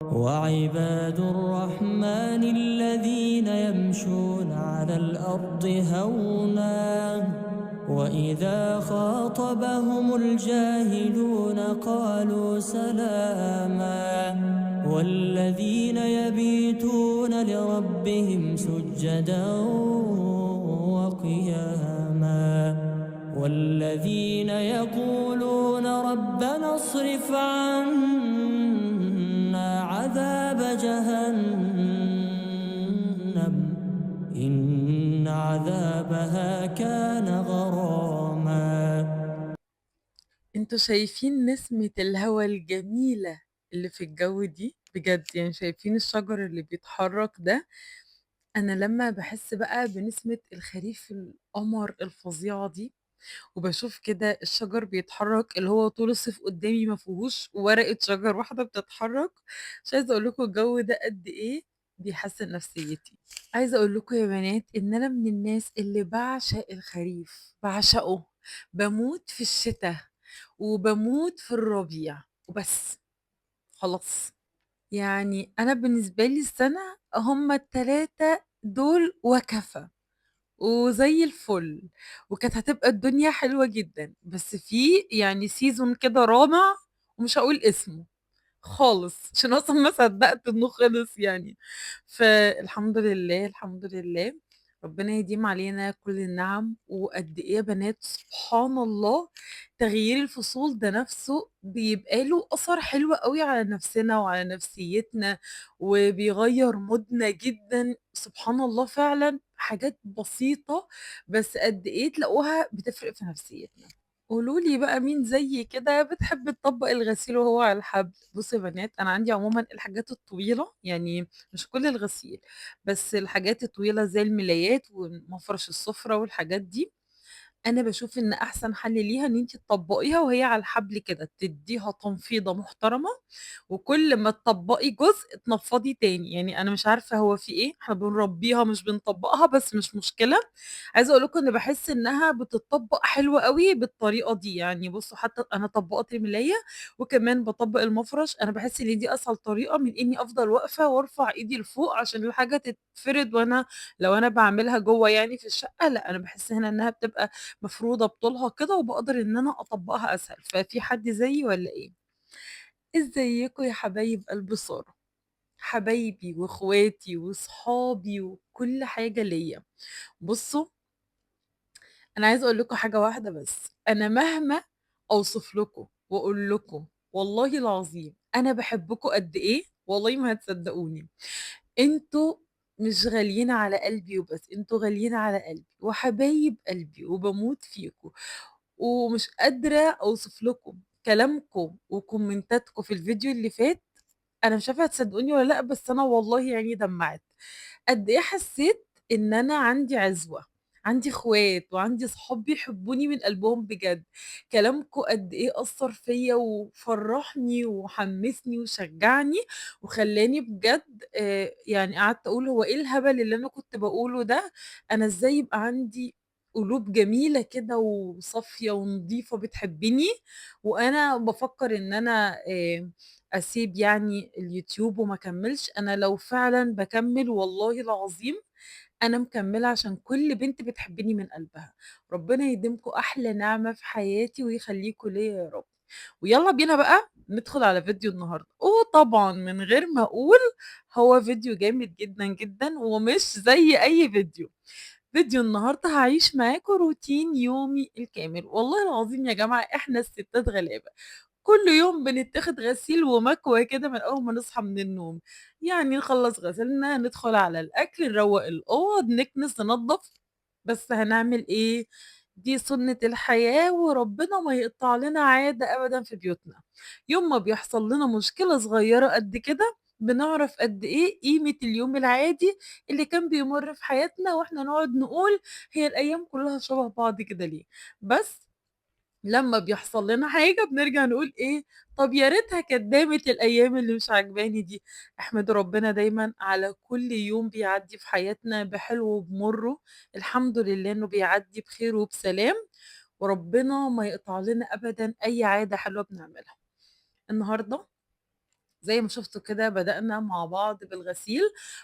وعباد الرحمن الذين يمشون على الأرض هونا وإذا خاطبهم الجاهلون قالوا سلاما والذين يبيتون لربهم سجدا وقياما والذين يقولون ربنا اصرف عنا عذاب جهنم إن عذابها كان غراما. انتوا شايفين نسمة الهوا الجميلة اللي في الجو دي بجد؟ يعني شايفين الشجر اللي بيتحرك ده؟ انا لما بحس بقى بنسمة الخريف القمر الفظيعة دي وبشوف كده الشجر بيتحرك، اللي هو طول الصيف قدامي ما فيهوش ورقة شجر واحدة بتتحرك، مش عايزة اقول لكم الجو ده قد ايه بيحسن نفسيتي. عايزة اقول لكم يا بنات ان انا من الناس اللي بعشق الخريف، بعشقه. بموت في الشتاء وبموت في الربيع وبس، خلاص. يعني انا بالنسبة لي السنة هما التلاتة دول وكفى وزي الفل، وكانت هتبقى الدنيا حلوة جدا، بس في يعني سيزون كده رابع ومش هقول اسمه خالص عشان اصلا ما صدقت انه خلص يعني. فالحمد لله الحمد لله، ربنا يديم علينا كل النعم. وقد ايه يا بنات سبحان الله، تغيير الفصول ده نفسه بيبقى له اثر حلو قوي على نفسنا وعلى نفسيتنا، وبيغير مودنا جدا. سبحان الله، فعلا حاجات بسيطة بس قد ايه تلاقوها بتفرق في نفسيتنا. قولوا لي بقى مين زي كده بتحب تطبق الغسيل وهو على الحبل؟ بصوا يا بنات، انا عندي عموما الحاجات الطويله، يعني مش كل الغسيل، بس الحاجات الطويله زي الملايات ومفرش السفره والحاجات دي، انا بشوف ان احسن حل ليها ان انت تطبقيها وهي على الحبل كده، تديها تنفيضه محترمه، وكل ما تطبقي جزء تنفضي تاني. يعني انا مش عارفه هو في ايه، احنا بنربيها مش بنطبقها، بس مش مشكله. عايزه اقول لكم ان بحس انها بتطبق حلوه قوي بالطريقه دي. يعني بصوا، حتى انا طبقت الملايه وكمان بطبق المفرش، انا بحس ان دي اسهل طريقه من اني افضل واقفه وارفع ايدي لفوق عشان الحاجه تتفرد، وانا لو انا بعملها جوه يعني في الشقه، لا انا بحس هنا انها بتبقى مفروضه بطولها كده وبقدر ان انا اطبقها اسهل. ففي حد زيي ولا ايه؟ ازيكم يا حبايب قلب ساره، حبايبي واخواتي وصحابي وكل حاجه ليا. بصوا، انا عايزه اقول لكم حاجه واحده بس، انا مهما اوصف لكم واقول لكم والله العظيم انا بحبكم قد ايه، والله ما هتصدقوني. انتوا مش غاليين على قلبي وبس، انتوا غاليين على قلبي وحبايب قلبي وبموت فيكم. ومش قادره اوصف لكم كلامكم وكومنتاتكم في الفيديو اللي فات. انا مش عارفه هتصدقوني ولا لا، بس انا والله يعني دمعت. قد ايه حسيت ان انا عندي عزوة، عندي اخوات وعندي صحاب بيحبوني من قلبهم بجد. كلامكم قد ايه اثر فيا وفرحني وحمسني وشجعني وخلاني بجد يعني قعدت اقول هو ايه الهبل اللي انا كنت بقوله ده؟ انا ازاي يبقى عندي قلوب جميلة كده وصافية ونظيفة بتحبني، وانا بفكر ان انا اسيب يعني اليوتيوب وما كملش. انا لو فعلا بكمل والله العظيم انا مكمله عشان كل بنت بتحبني من قلبها. ربنا يديمكم احلى نعمه في حياتي ويخليكم ليا يا رب. ويلا بينا بقى ندخل على فيديو النهارده. وطبعا من غير ما اقول، هو فيديو جامد جدا جدا ومش زي اي فيديو. فيديو النهارده هعيش معاكم روتين يومي الكامل. والله العظيم يا جماعه احنا الستات غلابه، كل يوم بنتاخد غسيل ومكوى كده من اول ما نصحى من النوم. يعني نخلص غسلنا ندخل على الاكل نروق الاوض نكنس ننظف، بس هنعمل ايه؟ دي سنة الحياة وربنا ما يقطع لنا عادة ابدا في بيوتنا. يوم ما بيحصل لنا مشكلة صغيرة قد كده بنعرف قد ايه قيمة اليوم العادي اللي كان بيمر في حياتنا، واحنا نقعد نقول هي الايام كلها شبه بعض كده ليه؟ بس لما بيحصل لنا حاجة بنرجع نقول ايه؟ طب يا ريتها كانت دامت الايام اللي مش عجباني دي. احمد ربنا دايما على كل يوم بيعدي في حياتنا بحلو وبمره، الحمد لله انه بيعدي بخير وبسلام، وربنا ما يقطع لنا ابدا اي عادة حلوة بنعملها. النهاردة زي ما شفتوا كده بدأنا مع بعض بالغسيل،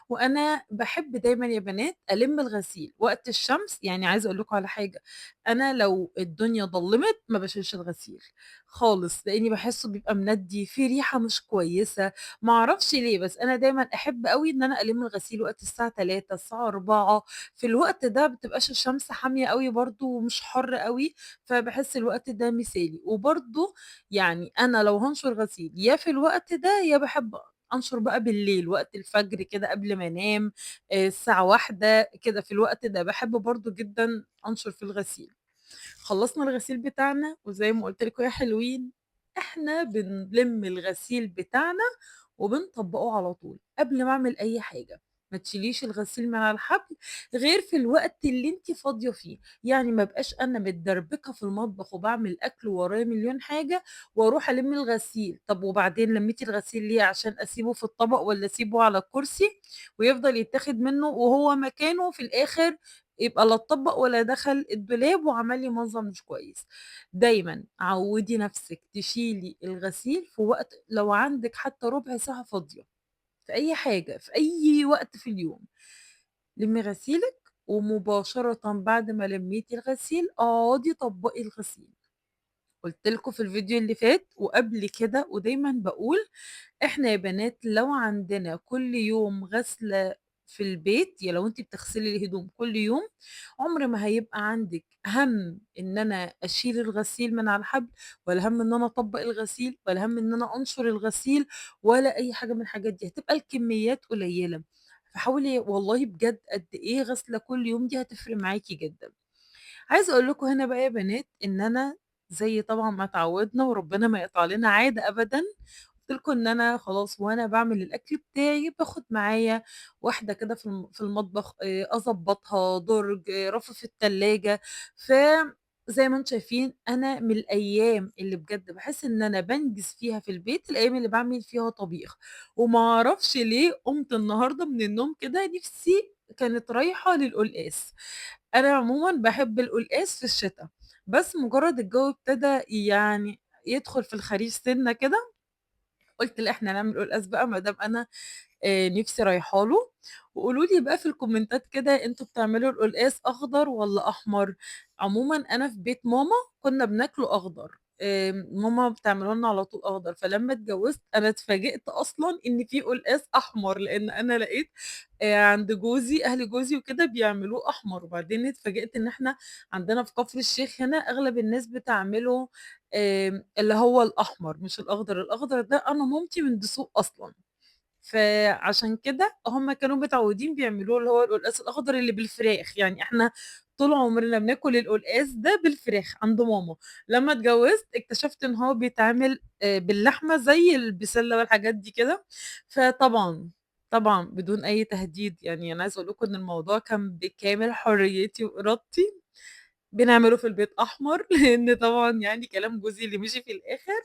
وأنا باحب دايمًا يا بنات ألِم الغسيل وقت الشمس. يعني عايزة أقول لكم على حاجة، أنا لو الدنيا ضلِّمت ما باشيلش الغسيل خالص، لإني باحسه بيبقى مندّي، فيه ريحة مش كويسة، ما أعرفش ليه، بس أنا دايمًا أحب أوي إن أنا ألِم الغسيل وقت الساعة 15:00 الساعة 16:00 في الوقت ده ما بتبقاش الشمس حامية أوي برضه ومش حَر أوي، فباحس الوقت ده مثالي. وبرضه يعني أنا لو هانشر غسيل يا في الوقت ده، يا باحب أنشر بقى بالليل وقت الفجر كده قبل ما أنام، الساعة 13:00 كده في الوقت ده، باحب برضه جدًا أنشر في الغسيل. خلّصنا الغسيل بتاعنا وزي ما قُلت لكم يا حلوين، إحنا بنلِم الغسيل بتاعنا وبنطبّقه على طول قبل ما أعمل أي حاجة. ما تشيليش الغسيل من على الحبل غير في الوقت اللي أنتِ فاضية فيه، يعني ما ابقاش أنا متدربكة في المطبخ وباعمل أكل وورايا مليون حاجة وأروح ألِم الغسيل. طب وبعدين لمّيتِ الغسيل ليه؟ عشان أسيبه في الطبق والّا أسيبه على الكرسي ويفضل يتاخد منه وهو مكانه في الآخر يبقى لا اتطبّق ولا دخل الدولاب وعمل لي منظر مش كويس. دايمًا عوّدي نَفْسِك تشيلي الغسيل في وقت لو عندِك حتى ربع ساعة فاضية، في أي حاجة، في أي وقت في اليوم. لمّي غسيلِك ومباشرةً بعد ما لمّيتِ الغسيل اقعدي طبّقي الغسيل. قُلت لكم في الفيديو اللي فات وقبل كده ودايمًا باقول إحنا يا بنات لو عندنا كل يوم غسلة في البيت، يعني لو أنتِ بتغسلي الهدوم كل يوم، عمر ما هيبقى عندِك هَم إن أنا أشيل الغسيل من على الحبل، ولا هَم إن أنا أطبّق الغسيل، ولا هَم إن أنا أنشر الغسيل، ولا أي حاجة من الحاجات دي، هتبقى الكميات قليلة. فحاولي والله بجد قد إيه غسلة كل يوم دي هتفرق معاكِ جدًا. عايزة أقول لكم هنا بقى يا بنات إن أنا زي طبعًا ما اتعودنا وربنا ما يقطع لنا عادة أبدًا، قُلت لكم إن أنا خلاص وأنا باعمل الأكل بتاعي باخد معايا واحدة كده في المطبخ أضبّطها، درج، رف في التلاجة. فزي ما أنتم شايفين أنا من الأيام اللي بجد باحس إن أنا بانجز فيها في البيت، الأيام اللي باعمل فيها طبيخ. وما أعرفش ليه قُمت النهارده من النوم كده نِفسي كانت رايحة للقلقاس. أنا عمومًا باحب القلقاس في الشتا، بس مجرد الجو ابتدى يعني يدخل في الخريف سِنّة كده، قُلت لأ إحنا هنعمل قلقاس بقى ما دام أنا نِفْسي رايحة له. وقولوا لي بقى في الكومنتات كده أنتم بتعملوا القلقاس أخضر والّا أحمر؟ عمومًا أنا في بيت ماما كُنّا بناكله أخضر، ماما بتعمله لنا على طول أخضر، فلمّا اتجوّزت أنا اتفاجئت أصلًا إن في قلقاس أحمر، لإن أنا لقيت عند جوزي أهل جوزي وكده بيعملوه أحمر، وبعدين اتفاجئت إن إحنا عندنا في كفر الشيخ هنا أغلب الناس بتعمله اللي هو الأحمر مش الأخضر. الأخضر ده أنا مامتي من دسوق أصلًا. فعشان كده هم كانوا متعودين بيعملوه اللي هو القلقاس الأخضر اللي بالفراخ، يعني إحنا طول عمرنا بناكل القلقاس ده بالفراخ عند ماما. لمّا اتجوزت اكتشفت إن هو بيتعمل باللحمة زي البسلة والحاجات دي كده. فطبعًا، طبعًا بدون أي تهديد، يعني أنا عايزة أقول لكم إن الموضوع كان بكامل حريتي وإرادتي، بنعمله في البيت أحمر لإن طبعًا يعني كلام جوزي اللي مشي في الآخر.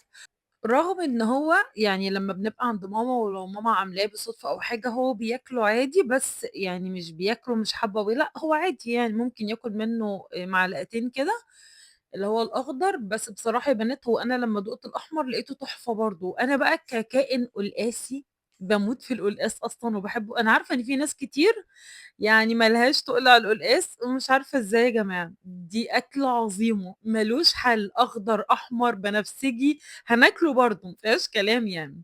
رغم إن هو يعني لمّا بنبقى عند ماما ولو ماما عاملاه بالصدفة أو حاجة هو بياكله عادي، بس يعني مش بياكله مش حابة لأ هو عادي يعني ممكن ياكل منه معلقتين كده، اللي هو الأخضر. بس بصراحة يا بنات هو أنا لمّا دُقت الأحمر لقيته تحفة برضه. أنا بقى ككائن قلقاسي باموت في القلقاس أصلًا وباحبه. أنا عارفة إن في ناس كتير يعني ما لهاش تُقل على القلقاس ومش عارفة إزاي يا جماعة، دي أكلة عظيمة ما لوش حل، أخضر، أحمر، بنفسجي، هناكله برضه ما فيهاش كلام يعني.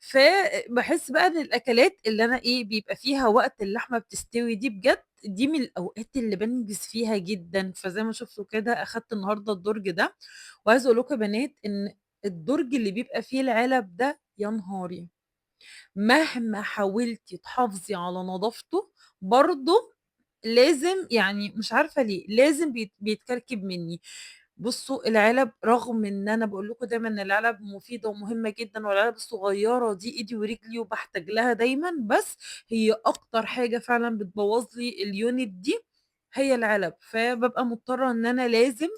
فباحس بقى إن الأكلات اللي أنا بيبقى فيها وقت اللحمة بتستوي دي بجد، دي من الأوقات اللي بانجز فيها جدًا. فزي ما شُفتوا كده أخدت النهارده الدرج ده، وعايزة أقول لكم يا بنات إن الدرج اللي بيبقى فيه العلب ده يا نهاري! مهما حاولتِ تحافظي على نضافته برضه لازم يعني مش عارفة ليه، لازم بيتكركب منّي. بُصّوا العلب رغم إن أنا باقول لكم دايمًا إن العلب مفيدة ومهمة جدًا والعلب الصغيّرة دي إيدي ورجلي وباحتاج لها دايمًا، بس هي أكتر حاجة فعلًا بتبوّظ لي الunit دي هي العلب. فبابقى مضطرة إن أنا لازم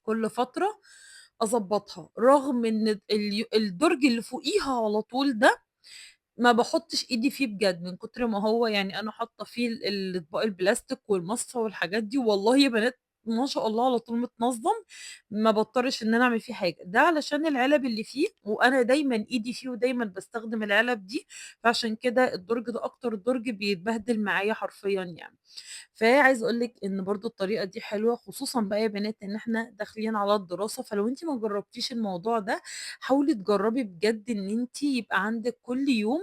كل فترة أضبّطها، رغم إن الدرج اللي فوقيها على طول ده ما باحطش إيدي فيه بجد، من كتر ما هو يعني أنا حاطة فيه الأطباق البلاستيك والمصفى والحاجات دي، والله يا بنات ما شاء الله على طول متنظم، ما باضطرش إن أنا أعمل فيه حاجة، ده علشان العلب اللي فيه، وأنا دايمًا إيدي فيه ودايمًا باستخدم العلب دي، فعشان كده الدرج ده أكتر درج بيتبهدل معايا حرفيًا يعني. فعايزة أقول لِك إن برضه الطريقة دي حلوة، خصوصًا بقى يا بنات إن إحنا داخلين على الدراسة، فلو أنتِ ما جربتيش الموضوع ده، حاولي تجربي بجد إن أنتِ يبقى عندِك كل يوم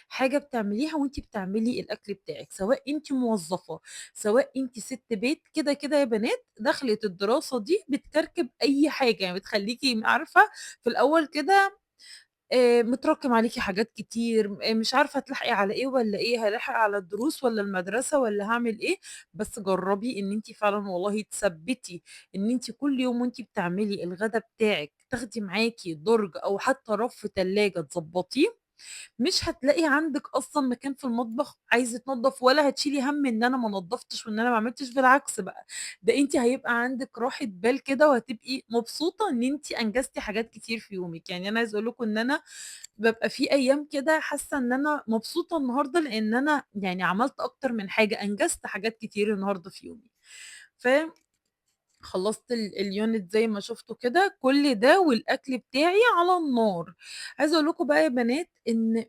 حاجة بتعمليها وأنتِ بتعملي الأكل بتاعِك، سواء أنتِ موظفة، سواء أنتِ سِت بيت، كده، كده يا بنات دخلة الدراسة دي بتكركب أي حاجة، يعني بتخلّيكِ عارفة في الأول كده متراكم عليكِ حاجات كتير، مش عارفة تلاحقي على إيه والّا إيه، هالاحق على الدروس والّا المدرسة والّا هاعمل إيه، بس جرّبي إن أنتِ فعلًا والله تثبّتي إن أنتِ كل يوم وأنتِ بتعملي الغدا بتاعِك تاخدي معاكِ درج أو حتى رف تلاجة تضبّطيه، مش هتلاقي عندِك أصلًا مكان في المطبخ عايز يتنضّف ولا هتشيلي هَم إن أنا ما نضّفتش وإن أنا ما عملتش، بالعكس بقى، ده أنتِ هيبقى عندِك راحة بال كده وهتبقي مبسوطة إن أنتِ أنجزتِ حاجات كتير في يومِك، يعني أنا عايزة أقول لكم إن أنا بابقى في أيام كده حاسة إن أنا مبسوطة النهارده لإن أنا يعني عملت أكتر من حاجة، أنجزت حاجات كتير النهارده في يومي. خلّصت الunit زي ما شُفتوا كده، كل ده والأكل بتاعي على النار. عايزة أقول لكم بقى يا بنات إن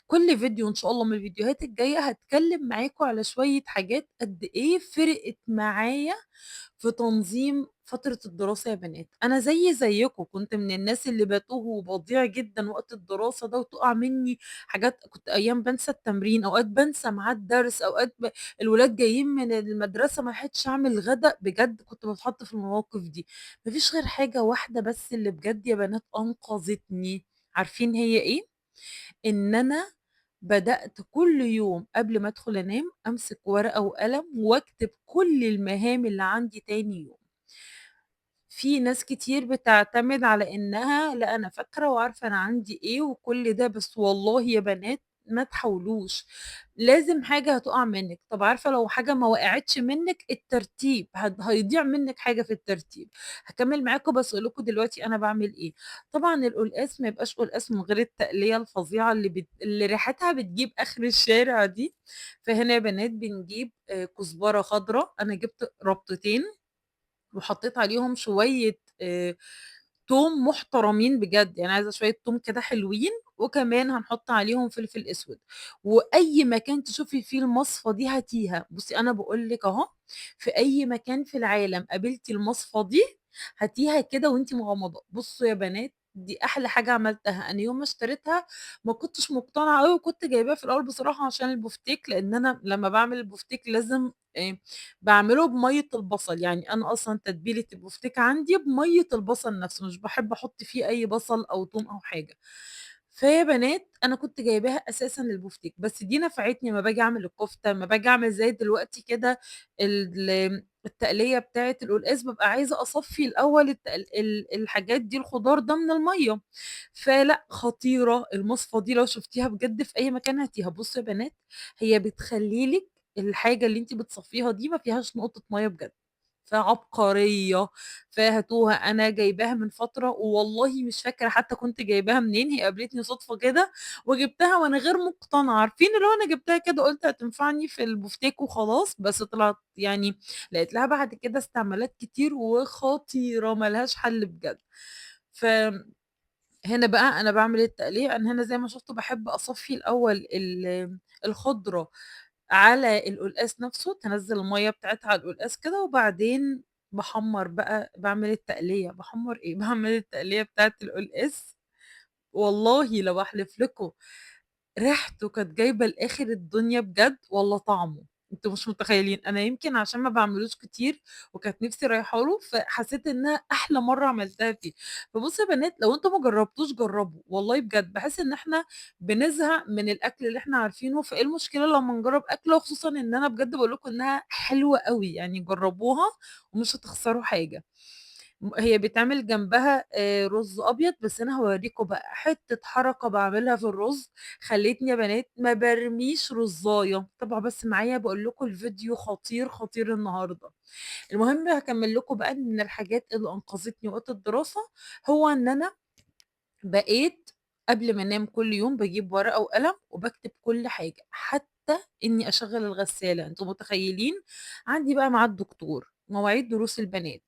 كل فيديو إن شاء الله من الفيديوهات الجاية هاتكلم معاكم على شوية حاجات قد إيه فرقت معايا في تنظيم فترة الدراسة يا بنات. أنا زيكم كنت من الناس اللي باتوه وباضيع جدًا وقت الدراسة ده وتُقع منّي حاجات، كنت أيام بانسى التمرين، أوقات بانسى ميعاد درس، أوقات الولاد جايين من المدرسة ما لحقتش أعمل غدا، بجد كنت باتحط في المواقف دي. ما فيش غير حاجة واحدة بس اللي بجد يا بنات أنقذتني، عارفين هي إيه؟ إن أنا بدأت كل يوم قبل ما أدخل أنام أمسك ورقة وقلم واكتب كل المهام اللي عندي تاني يوم. في ناس كتير بتعتمد على إنها لأ أنا فاكرة وعارفة أنا عندي إيه وكل ده، بس والله يا بنات ما تحاولوش، لازم حاجة هتُقع منِّك. طَب عارفة لو حاجة ما وقعتش منِّك، الترتيب هيضيع منِّك حاجة في الترتيب. هاكمّل معاكم بس أقول لكم دلوقتي أنا باعمل إيه. طبعًا القلقاس ما يبقاش قلقاس من غير التقلية الفظيعة اللي ريحتها بتجيب آخر الشارع دي. فهنا يا بنات بنجيب كزبرة خضرا، أنا جِبت ربطتين وحطيت عليهم شوية توم محترمين بجد، يعني عايزة شوية توم كده حلوين، وكمان هنحط عليهم فلفل أسود، وأي مكان تشوفي فيه المصفى دي هاتيها، بُصّي أنا باقول لِك أهو، في أي مكان في العالم قابلتِ المصفى دي هاتيها كده وأنتِ مغمضة، بُصّوا يا بنات دي أحلى حاجة عملتها، أنا يوم ما اشتريتها ما كنتش مقتنعة أوي، وكنت جايباها في الأول بصراحة عشان البوفتيك، لإن أنا لمّا باعمل البوفتيك لازم باعمله بمَيّة البصل، يعني أنا أصلًا تتبيلة البوفتيك عندي بمَيّة البصل نفسه، مش باحب أحط فيه أي بصل أو توم أو حاجة. فيا بنات أنا كنت جايباها أساسًا للبوفتيك، بس دي نفعتني أمّا باجي أعمل الكفتة، أمّا باجي أعمل زي دلوقتي كده التقلية بتاعة القلقاس، بابقى عايزة أصفّي الأول الحاجات دي الخضار ده من المَيّة، فلأ خطيرة المصفى دي لو شُفتيها بجد في أي مكان هاتيها. بُصّوا يا بنات هي بتخلّي لِك الحاجة اللي أنتِ بتصفّيها دي ما فيهاش نقطة مَيّة بجد. فعبقرية، فهاتوها، أنا جايباها من فترة والله مش فاكرة حتى كنت جايباها منين، هي قابلتني صدفة كده وجبتها وأنا غير مقتنعة، عارفين اللي هو أنا جبتها كده قُلت هتنفعني في البوفتيك وخلاص، بس طلعت يعني لقيت لها بعد كده استعمالات كتير وخطيرة ما لهاش حل بجد. هنا بقى أنا باعمل التقلية، أنا هنا زي ما شُفتوا باحب أصفّي الأول الخضرة على القلقاس نفسه، تنزّل المَيّة بتاعتها على القلقاس كده، وبعدين باحمّر بقى باعمل التقلية، باحمّر إيه، باعمل التقلية بتاعة القلقاس، والله لو أحلف لكم ريحته كانت جايبة لآخر الدنيا بجد والّا طعمه، أنتم مش متخيلين، أنا يمكن عشان ما باعملوش كتير وكانت نِفْسي رايحة له، فحسيت إنها أحلى مرّة عملتها فيه. فبُصّوا يا بنات لو أنتم ما جرّبتوش جرّبوا، والله بجد باحس إن إحنا بنزهق من الأكل اللي إحنا عارفينه، فإيه المشكلة لمّا نجرّب أكلة، وخصوصًا إن أنا بجد باقول لكم إنها حلوة أوي، يعني جرّبوها ومش هتخسروا حاجة. هي بيتعمل جنبها رُز أبيض، بس أنا هاورّيكم بقى حتّة حركة باعملها في الرُز، خلّتني يا بنات ما بارميش رُزّاية، تابعوا بس معايا باقول لكم الفيديو خطير، خطير النهارده. المهم هاكمّل لكم بقى من الحاجات اللي أنقذتني وقت الدراسة، هو إن أنا بقيت قبل ما أنام كل يوم باجيب ورقة وقلم وباكتب كل حاجة، حتى إني أشغّل الغسالة، أنتم متخيّلين؟ عندي بقى ميعاد دكتور، مواعيد دروس البنات.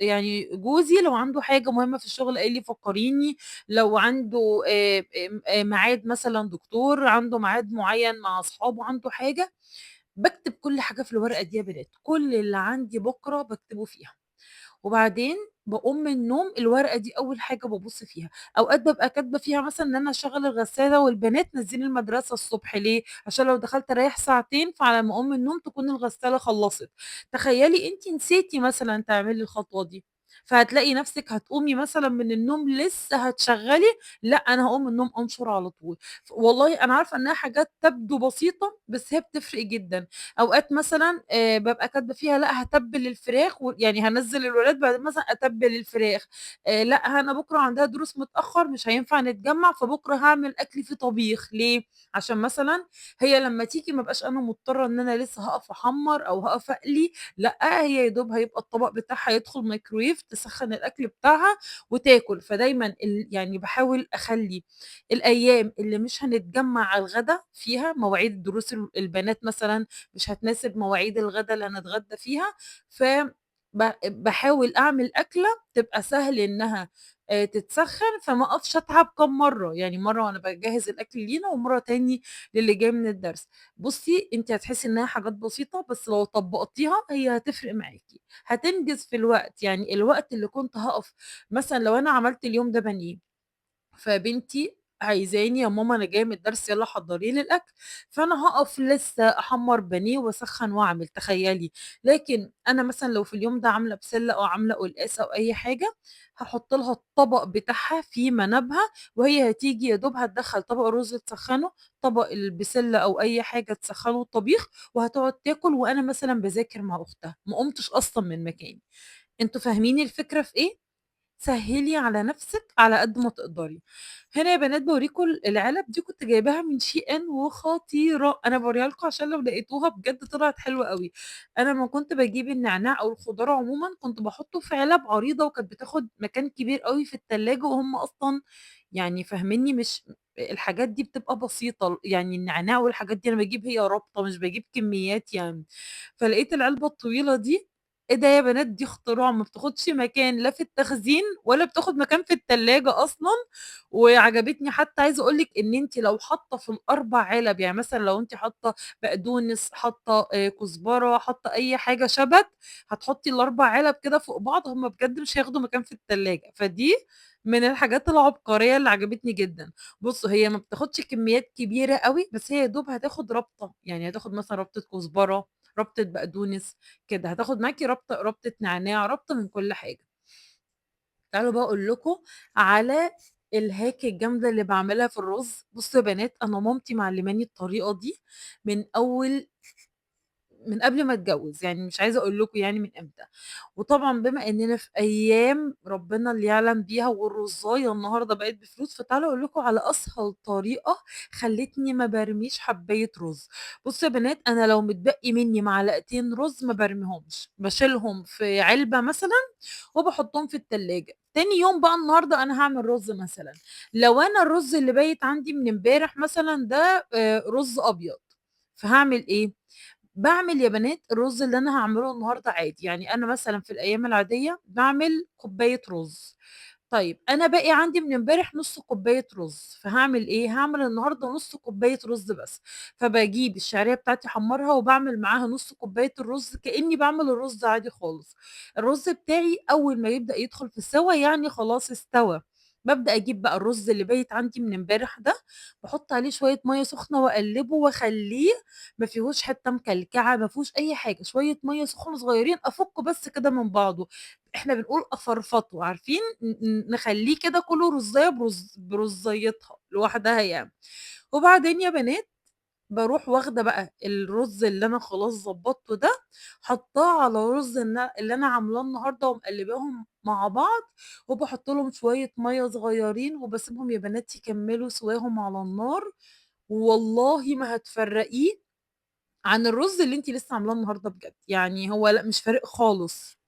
يعني جوزي لو عنده حاجة مهمة في الشغل قال لي فكّريني، لو عنده ميعاد مثلًا دكتور، عنده ميعاد معيّن مع أصحابه، عنده حاجة، باكتب كل حاجة في الورقة دي يا بنات، كل اللي عندي بُكرة باكتبه فيها. وبعدين باقوم من النوم الورقة دي أول حاجة بابُص فيها، أوقات بابقى كاتبة فيها مثلًا إن أنا هاشغّل الغسالة والبنات نازلين المدرسة الصبح ليه؟ عشان لو دخلت أريّح ساعتين فعلى ما أقوم من النوم تكون الغسالة خلّصت. تخيّلي أنتِ نسيتِ مثلًا تعملي الخطوة دي، فهتلاقي نفسِك هتقومي مثلًا من النوم لسه هتشغّلي، لأ أنا هاقوم من النوم أنشر على طول. والله أنا عارفة إنها حاجات تبدو بسيطة، بس هي بتفرق جدًا. أوقات مثلًا بابقى كاتبة فيها لأ هاتبِّل الفراخ يعني هانزّل الولاد بعدين مثلًا أتبِّل الفراخ، لأ هنا بكرة عندها دروس متأخّر مش هينفع نتجمّع، فبكرة هاعمل أكل فيه طبيخ، ليه؟ عشان مثلًا هي لمّا تيجي ما ابقاش أنا مضطرة إن أنا لسه هاقف أحمّر أو هاقف أقلي، لأ هي يا دوب هيبقى الطبق بتاعها يدخل مايكروويف، تسخّن الأكل بتاعها وتاكل. فدايمًا يعني باحاول أخلّي الأيام اللي مش هنتجمّع على الغدا فيها، مواعيد دروس البنات مثلًا مش هتناسب مواعيد الغدا اللي هنتغدى فيها، باحاول أعمل أكلة تبقى سهل إنها تتسخّن، فما أقفش أتعب كام مرّة، يعني مرّة وأنا باجهّز الأكل لينا، ومرّة تاني للي جاي من الدرس. بُصّي، أنتِ هتحسّي إنها حاجات بسيطة، بس لو طبّقتيها هي هتفرق معاكِ، هتنجز في الوقت. يعني الوقت اللي كنت هاقف مثلًا لو أنا عملت اليوم ده بانيه فبنتي عايزاني يا ماما أنا جاية من الدرس يالّا حضّري لي الأكل، فأنا هاقف لسه أحمّر بانيه وأسخّن وأعمل تخيّلي. لكن أنا مثلًا لو في اليوم ده عاملة بسلة أو عاملة قلقاس أو أي حاجة، هاحط لها الطبق بتاعها في منابها، وهي هتيجي يا دوب هتدخّل طبق الرز تسخّنه، طبق البسلة أو أي حاجة تسخّنه الطبيخ، وهتقعد تاكل وأنا مثلًا باذاكر مع أختها، ما قُمتش أصلًا من مكاني. أنتم فاهمين الفكرة في إيه؟ سهّلي على نَفْسِك على قد ما تقدري. هنا يا بنات باوريكم العلب دي كنت جايباها من Shein وخطيرة، أنا باوريها لكم عشان لو لقيتوها بجد طلعت حلوة أوي. أنا لمّا كنت باجيب النعناع أو الخضار عمومًا كنت باحطه في علب عريضة وكانت بتاخد مكان كبير أوي في التلاجة وهُم أصلًا يعني فاهمينّي مش الحاجات دي بتبقى بسيطة، يعني النعناع والحاجات دي أنا باجيب هي رابطة مش باجيب كميات يعني. فلقيت العلبة الطويلة دي إيه ده يا بنات دي اختراع، ما بتاخدش مكان لا في التخزين ولا بتاخد مكان في التلاجة أصلًا، وعجبتني حتى عايزة أقول لِك إن أنتِ لو حاطة في ال4 علب، يعني مثلًا لو أنتِ حاطة بقدونس، حاطة كزبرة، حاطة أي حاجة شبت، هتحطي ال4 علب كده فوق بعض، هم بجد مش هياخدوا مكان في التلاجة، فدي من الحاجات العبقرية اللي عجبتني جدًا. بُصّوا هي ما بتاخدش كميات كبيرة أوي، بس هي يا دوب هتاخد رابطة، يعني هتاخد مثلًا رابطة كزبرة، رابطة بقدونس. كده، هتاخد معاكِ رابطة نعناع، رابطة من كل حاجة. تعالوا بقى أقول لكم على الهاك الجامدة اللي باعملها في الرز. بُصّوا يا بنات أنا مامتي معلماني الطريقة دي من أول من قبل ما اتجوّز، يعني مش عايزة أقول لكم يعني من إمتى. وطبعًا بما إننا في أيام ربنا اللي يعلم بيها والرُزاية النهارده بقت بفلوس، فتعالوا أقول لكم على أسهل طريقة خلّتني ما بارميش حبّاية رُز. بُصّوا يا بنات أنا لو متبقي مني معلقتين رُز ما بارميهمش، باشيلهم في علبة مثلًا وباحطهم في التلاجة. تاني يوم بقى النهارده أنا هاعمل رُز مثلًا، لو أنا الرُز اللي بايت عندي من امبارح مثلًا ده رُز أبيض، فهاعمل إيه؟ باعمل يا بنات الرز اللي أنا هاعمله النهارده عادي، يعني أنا مثلًا في الأيام العادية باعمل كوباية رز، طيب أنا باقي عندي من امبارح نُص كوباية رز، فهاعمل إيه، هاعمل النهارده نُص كوباية رز بس، فباجيب الشعرية بتاعتي أحمّرها وباعمل معاها نُص كوباية الرز كإني باعمل الرز عادي خالص. الرز بتاعي أول ما يبدأ يدخل في السَوَى يعني خلاص استوى، بابدأ أجيب بقى الرز اللي بايت عندي من امبارح ده، باحط عليه شوية مَيّة سخنة وأقلّبه واخلّيه ما فيهوش حتّة مكلكعة، ما فيهوش أي حاجة، شوية مَيّة سخنة صغيّرين أفُكُّه بس كده من بعضه، إحنا بنقول أفرفطه، عارفين؟ نخلّيه كده كُلّه رُزّاية برُزّايتها لوحدها يعني. وبعدين يا بنات باروح واخدة بقى الرُز اللي أنا خلاص ضبّطته ده، حاطاه على الرُز اللي أنا عاملاه النهارده ومقلّباهم مع بعض، وباحط لهم شوية مَيّة صغيّرين وباسيبهم يا بنات يكمّلوا سواهم على النار، والله ما هتفرّقيه عن الرز اللي أنتِ لسه عاملاه النهارده بجد، يعني هو لأ مش فارق خالص.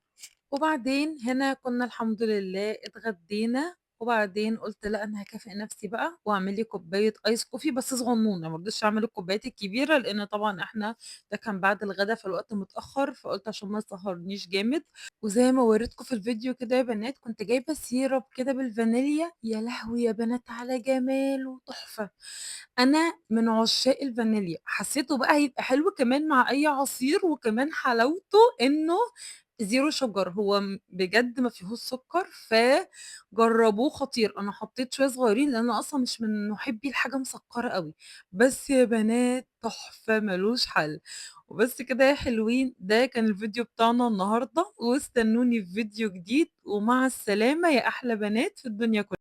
وبعدين هنا كنا الحمد لله اتغدينا، وبعدين قُلت لأ أنا هاكافئ نفسي بقى وأعمل لي كوباية ice coffee بس صغنونة، ما رضيتش أعمل الكوبايات الكبيرة، لإن طبعًا إحنا ده كان بعد الغدا فالوقت متأخر، فقُلت عشان ما يسهرنيش جامد. وزي ما وريتكم في الفيديو كده يا بنات كنت جايبة سيرب كده بالفانيليا، يا لهوي يا بنات على جماله تحفة. أنا من عشاق الفانيليا، حسيته بقى هيبقى حلو كمان مع أي عصير، وكمان حلاوته إنه zero sugar هو بجد ما فيهوش سكر، فجربوه خطير. أنا حطيت شوية صغيرين لأن أنا أصلًا مش من محبي الحاجة مسكرة أوي، بس يا بنات تحفة ما لوش حل. وبس كده يا حلوين، ده كان الفيديو بتاعنا النهارده، واستنوني في فيديو جديد، ومع السلامة يا أحلى بنات في الدنيا كلها.